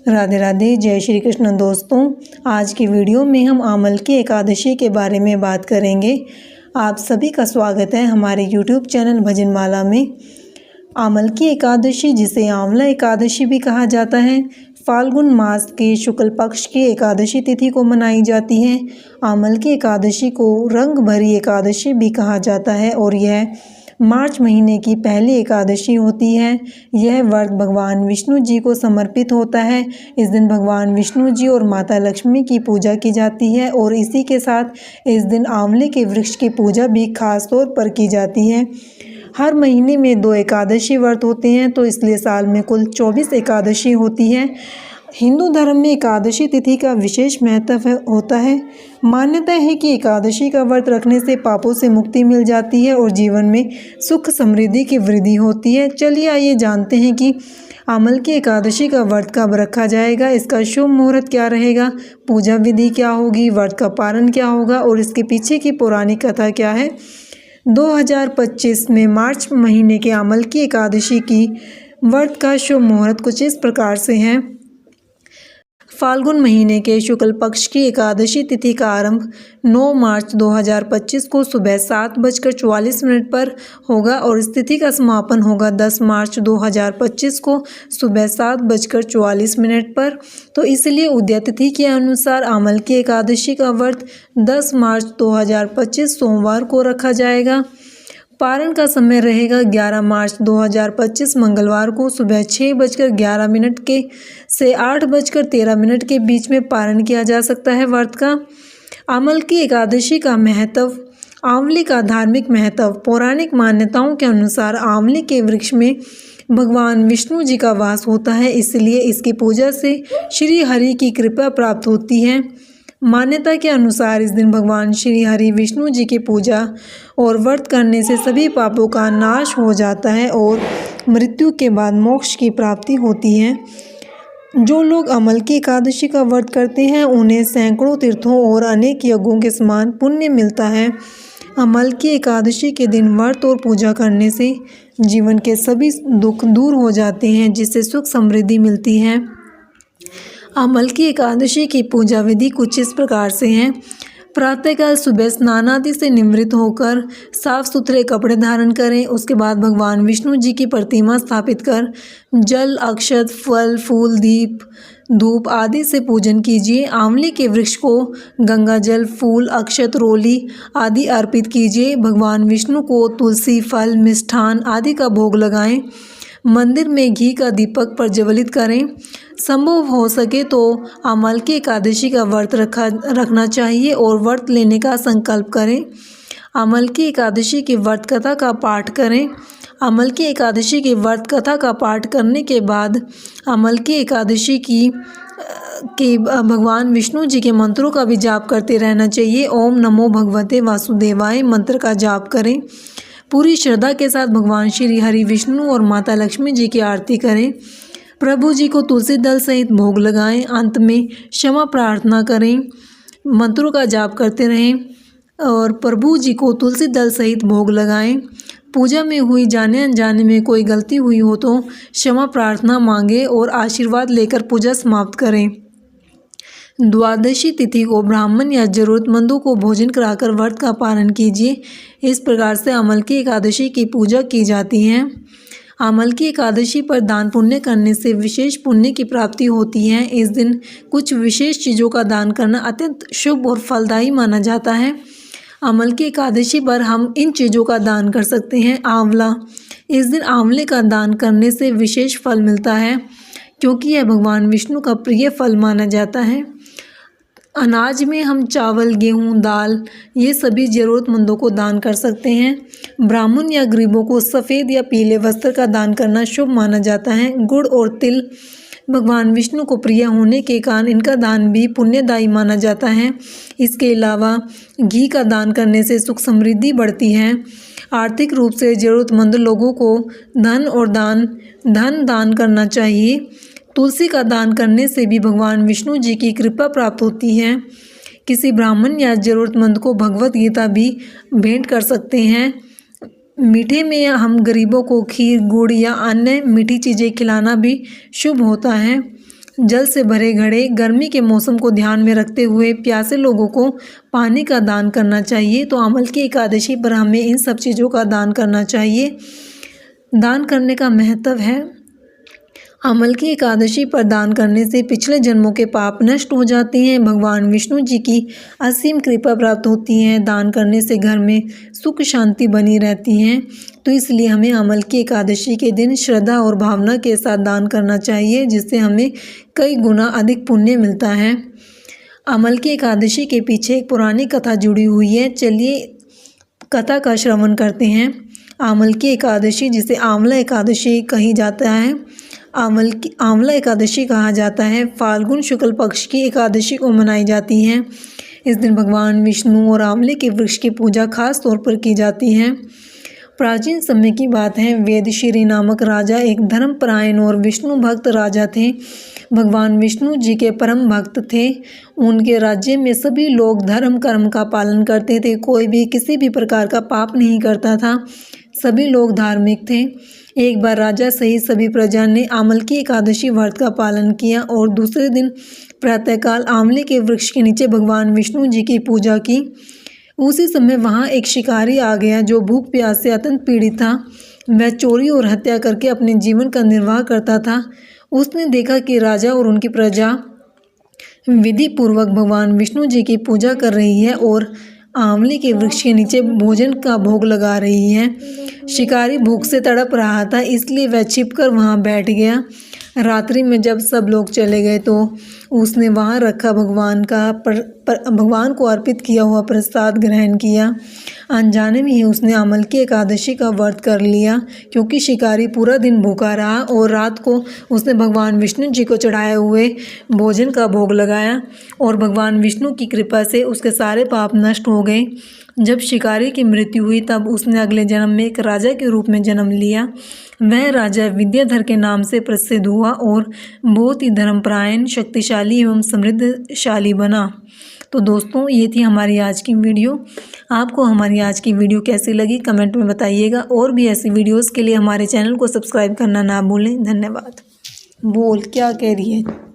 राधे राधे, जय श्री कृष्ण। दोस्तों, आज की वीडियो में हम आमल की एकादशी के बारे में बात करेंगे। आप सभी का स्वागत है हमारे यूट्यूब चैनल भजनमाला में। आमल की एकादशी, जिसे आंवला एकादशी भी कहा जाता है, फाल्गुन मास के शुक्ल पक्ष की एकादशी तिथि को मनाई जाती है। आमल की एकादशी को रंग भरी एकादशी भी कहा जाता है और यह मार्च महीने की पहली एकादशी होती है। यह व्रत भगवान विष्णु जी को समर्पित होता है। इस दिन भगवान विष्णु जी और माता लक्ष्मी की पूजा की जाती है और इसी के साथ इस दिन आंवले के वृक्ष की पूजा भी खास तौर पर की जाती है। हर महीने में 2 एकादशी व्रत होते हैं, तो इसलिए साल में कुल 24 एकादशी होती है। हिंदू धर्म में एकादशी तिथि का विशेष महत्व होता है। मान्यता है कि एकादशी का व्रत रखने से पापों से मुक्ति मिल जाती है और जीवन में सुख समृद्धि की वृद्धि होती है। चलिए आइए जानते हैं कि आमल की एकादशी का व्रत कब रखा जाएगा, इसका शुभ मुहूर्त क्या रहेगा, पूजा विधि क्या होगी, व्रत का पारण क्या होगा और इसके पीछे की पौराणिक कथा क्या है। 2025 में मार्च महीने के आमल की एकादशी की व्रत का शुभ मुहूर्त कुछ इस प्रकार से है। फाल्गुन महीने के शुक्ल पक्ष की एकादशी तिथि का आरंभ 9 मार्च 2025 को सुबह 7:44 पर होगा और इस तिथि का समापन होगा 10 मार्च 2025 को सुबह 7:44 पर। तो इसलिए उदय तिथि के अनुसार आमल की एकादशी का व्रत 10 मार्च 2025 सोमवार को रखा जाएगा। पारण का समय रहेगा 11 मार्च 2025 मंगलवार को सुबह 6:11 के से 8:13 के बीच में पारण किया जा सकता है व्रत का। आमल की एकादशी का महत्व। आंवले का धार्मिक महत्व। पौराणिक मान्यताओं के अनुसार आंवले के वृक्ष में भगवान विष्णु जी का वास होता है, इसलिए इसकी पूजा से श्री हरि की कृपा प्राप्त होती है। मान्यता के अनुसार इस दिन भगवान श्री हरि विष्णु जी की पूजा और व्रत करने से सभी पापों का नाश हो जाता है और मृत्यु के बाद मोक्ष की प्राप्ति होती है। जो लोग आमल की एकादशी का व्रत करते हैं उन्हें सैकड़ों तीर्थों और अनेक यज्ञों के समान पुण्य मिलता है। आमल की एकादशी के दिन व्रत और पूजा करने से जीवन के सभी दुख दूर हो जाते हैं, जिससे सुख समृद्धि मिलती है। आमल की एकादशी की पूजा विधि कुछ इस प्रकार से है। प्रातःकाल सुबह स्नान आदि से निवृत्त होकर साफ सुथरे कपड़े धारण करें। उसके बाद भगवान विष्णु जी की प्रतिमा स्थापित कर जल, अक्षत, फल, फूल, दीप, धूप आदि से पूजन कीजिए। आंवले के वृक्ष को गंगा जल, फूल, अक्षत, रोली आदि अर्पित कीजिए। भगवान विष्णु को तुलसी, फल, मिष्ठान आदि का भोग लगाएं। मंदिर में घी का दीपक प्रज्वलित करें। संभव हो सके तो आमल की एकादशी का व्रत रखना चाहिए और व्रत लेने का संकल्प करें। आमल की एकादशी की व्रत कथा का पाठ करें। आमल की एकादशी की व्रत कथा का पाठ करने के बाद आमल की एकादशी की भगवान विष्णु जी के मंत्रों का भी जाप करते रहना चाहिए। ओम नमो भगवते वासुदेवाय मंत्र का जाप करें। पूरी श्रद्धा के साथ भगवान श्री हरि विष्णु और माता लक्ष्मी जी की आरती करें। प्रभु जी को तुलसी दल सहित भोग लगाएं। अंत में क्षमा प्रार्थना करें। मंत्रों का जाप करते रहें और प्रभु जी को तुलसी दल सहित भोग लगाएं। पूजा में हुई जाने अनजाने में कोई गलती हुई हो तो क्षमा प्रार्थना मांगे और आशीर्वाद लेकर पूजा समाप्त करें। द्वादशी तिथि को ब्राह्मण या जरूरतमंदों को भोजन कराकर व्रत का पालन कीजिए। इस प्रकार से आमल की एकादशी की पूजा की जाती है। आमल की एकादशी पर दान पुण्य करने से विशेष पुण्य की प्राप्ति होती है। इस दिन कुछ विशेष चीज़ों का दान करना अत्यंत शुभ और फलदायी माना जाता है। आमल की एकादशी पर हम इन चीज़ों का दान कर सकते हैं। आंवला। इस दिन आंवले का दान करने से विशेष फल मिलता है, क्योंकि यह भगवान विष्णु का प्रिय फल माना जाता है। अनाज में हम चावल, गेहूं, दाल ये सभी ज़रूरतमंदों को दान कर सकते हैं। ब्राह्मण या गरीबों को सफ़ेद या पीले वस्त्र का दान करना शुभ माना जाता है। गुड़ और तिल भगवान विष्णु को प्रिय होने के कारण इनका दान भी पुण्यदायी माना जाता है। इसके अलावा घी का दान करने से सुख समृद्धि बढ़ती है। आर्थिक रूप से ज़रूरतमंद लोगों को धन दान करना चाहिए। तुलसी का दान करने से भी भगवान विष्णु जी की कृपा प्राप्त होती है। किसी ब्राह्मण या ज़रूरतमंद को भगवत गीता भी भेंट कर सकते हैं। मीठे में हम गरीबों को खीर, गुड़ या अन्य मीठी चीज़ें खिलाना भी शुभ होता है। जल से भरे घड़े, गर्मी के मौसम को ध्यान में रखते हुए प्यासे लोगों को पानी का दान करना चाहिए। तो अमल की एकादशी पर हमें इन सब चीज़ों का दान करना चाहिए। दान करने का महत्व है, अमल की एकादशी पर दान करने से पिछले जन्मों के पाप नष्ट हो जाते हैं, भगवान विष्णु जी की असीम कृपा प्राप्त होती है, दान करने से घर में सुख शांति बनी रहती है। तो इसलिए हमें अमल की एकादशी के दिन श्रद्धा और भावना के साथ दान करना चाहिए, जिससे हमें कई गुना अधिक पुण्य मिलता है। अमल की एकादशी के पीछे एक पुरानी कथा जुड़ी हुई है, चलिए कथा का श्रवण करते हैं। अमल की एकादशी, जिसे आंवला एकादशी कही जाता है, आंवला एकादशी कहा जाता है, फाल्गुन शुक्ल पक्ष की एकादशी को मनाई जाती है। इस दिन भगवान विष्णु और आंवले के वृक्ष की पूजा खास तौर पर की जाती है। प्राचीन समय की बात है, वेदश्री नामक राजा एक धर्मपरायण और विष्णु भक्त राजा थे। भगवान विष्णु जी के परम भक्त थे। उनके राज्य में सभी लोग धर्म कर्म का पालन करते थे, कोई भी किसी भी प्रकार का पाप नहीं करता था, सभी लोग धार्मिक थे। एक बार राजा सहित सभी प्रजा ने आंवल की एकादशी व्रत का पालन किया और दूसरे दिन प्रातःकाल आंवले के वृक्ष के नीचे भगवान विष्णु जी की पूजा की। उसी समय वहां एक शिकारी आ गया जो भूख प्यास से अत्यंत पीड़ित था। वह चोरी और हत्या करके अपने जीवन का निर्वाह करता था। उसने देखा कि राजा और उनकी प्रजा विधि पूर्वक भगवान विष्णु जी की पूजा कर रही है और आंवले के वृक्ष के नीचे भोजन का भोग लगा रही है। शिकारी भूख से तड़प रहा था, इसलिए वह छिपकर वहां बैठ गया। रात्रि में जब सब लोग चले गए तो उसने वहां रखा भगवान को अर्पित किया हुआ प्रसाद ग्रहण किया। अनजाने में ही उसने अमल की एकादशी का व्रत कर लिया, क्योंकि शिकारी पूरा दिन भूखा रहा और रात को उसने भगवान विष्णु जी को चढ़ाए हुए भोजन का भोग लगाया और भगवान विष्णु की कृपा से उसके सारे पाप नष्ट हो गए। जब शिकारी की मृत्यु हुई तब उसने अगले जन्म में एक राजा के रूप में जन्म लिया। वह राजा विद्याधर के नाम से प्रसिद्ध हुआ और बहुत ही धर्मपरायण, शक्तिशाली एवं समृद्धशाली बना। तो दोस्तों, ये थी हमारी आज की वीडियो। आपको हमारी आज की वीडियो कैसी लगी कमेंट में बताइएगा, और भी ऐसी वीडियोस के लिए हमारे चैनल को सब्सक्राइब करना ना भूलें। धन्यवाद। बोल क्या कह रही है।